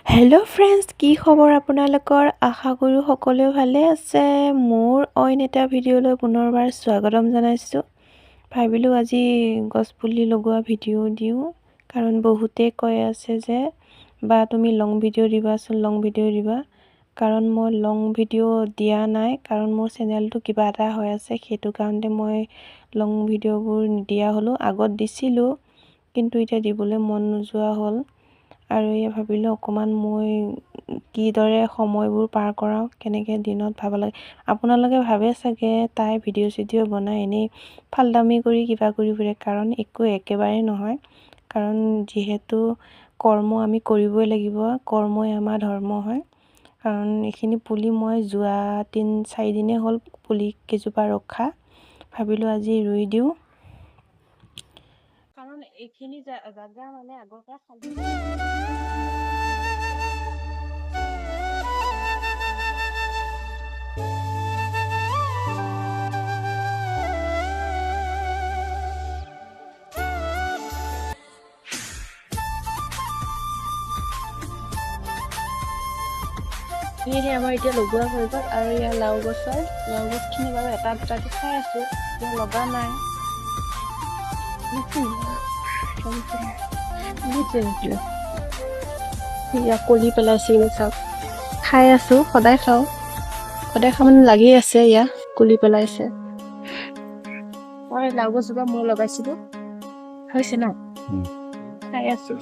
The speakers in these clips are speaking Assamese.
হেল্ল' ফ্ৰেণ্ডছ, কি খবৰ আপোনালোকৰ? আশা কৰোঁ সকলোৱে ভালে আছে। মোৰ অইন এটা ভিডিঅ'লৈ পুনৰবাৰ স্বাগতম জনাইছোঁ। ভাবিলোঁ আজি গছপুলি লগোৱা ভিডিঅ' দিওঁ, কাৰণ বহুতে কৈ আছে যে বা তুমি লং ভিডিঅ' দিবাচোন, লং ভিডিঅ' দিবা। কাৰণ মই লং ভিডিঅ' দিয়া নাই, কাৰণ মোৰ চেনেলটো কিবা এটা হৈ আছে, সেইটো কাৰণতে মই লং ভিডিঅ'বোৰ নিদিয়া হ'লোঁ। আগত দিছিলোঁ, কিন্তু এতিয়া দিবলৈ মন নোযোৱা হ'ল। আৰু এয়া ভাবিলোঁ অকণমান মই কিদৰে সময়বোৰ পাৰ কৰাওঁ, কেনেকৈ দিনত ভাব লাগে। আপোনালোকে ভাবে চাগে তাই ভিডিঅ' চিডিঅ' বনাই এনেই ফালদামি কৰি কিবা কৰি ফুৰে, কাৰণ একেবাৰে নহয়। কাৰণ যিহেতু কৰ্ম আমি কৰিবই লাগিব, কৰ্মই আমাৰ ধৰ্ম হয়। কাৰণ এইখিনি পুলি মই যোৱা 3-4 দিনেই হ'ল পুলি কেইজোপা ৰখা। ভাবিলোঁ আজি ৰুই দিওঁ, কাৰণ এইখিনি জাগা মানে আগৰ পৰা খালী। সেয়েহে আমাৰ এতিয়া লগোৱা হৈ গ'ল। আৰু ইয়াৰ লাও গছখিনি বাৰু এটা দুটাকৈ খাই আছোঁ, এতিয়া লগা নাই। ইয়াক কলি পেলাইছে, চাওক খাই আছোঁ, সদায় খাওঁ মানে লাগি আছে। ইয়াক কলি পেলাইছে। মই লাও গছজোপা মই লগাইছিলোঁ, হৈছে ন, খাই আছোঁ।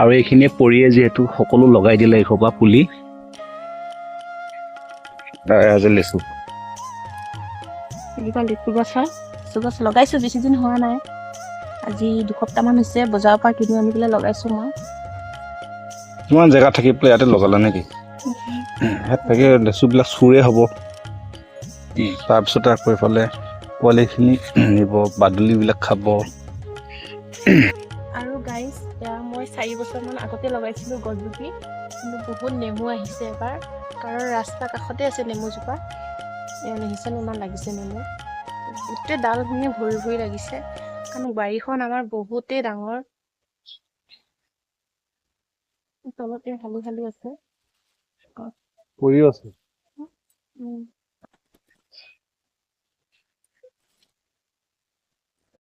আৰু এইখিনিয়ে পৰিয়ে যিহেতু সকলো লগাই দিলে এসোপা পুলি। লেচু লিচু গছ লগাইছোঁ, বেছি দিন হোৱা নাই। আজি 2 সপ্তাহমান হৈছে বজাৰৰ পৰা কিনি আনি পেলাই লগাইছোঁ মই। কিমান জেগা থাকি পেলাই ইয়াতে লগালা নেকি? ইয়াত থাকে লেচুবিলাক চুৰে হ'ব। তাৰপিছতে আকৌ এইফালে পোৱালিখিনি নিব, বাদুলিবিলাক খাব। আৰু গাইজ, এতিয়া মই 4 বছৰমান আগতে লগাইছিলোঁ গছজুপি, কিন্তু বহুত নেমু আহিছে এবাৰ, কাৰণ ৰাস্তাৰ কাষতে আছে নেমুজোপা। দেখিছেনে ইমান লাগিছে নেমু, গোটেই ডালখিনি ভৰি ভৰি লাগিছে, কাৰণ বাৰীখন আমাৰ বহুতেই ডাঙৰ। তলতে খালি খালি আছে। পৰিও আছে।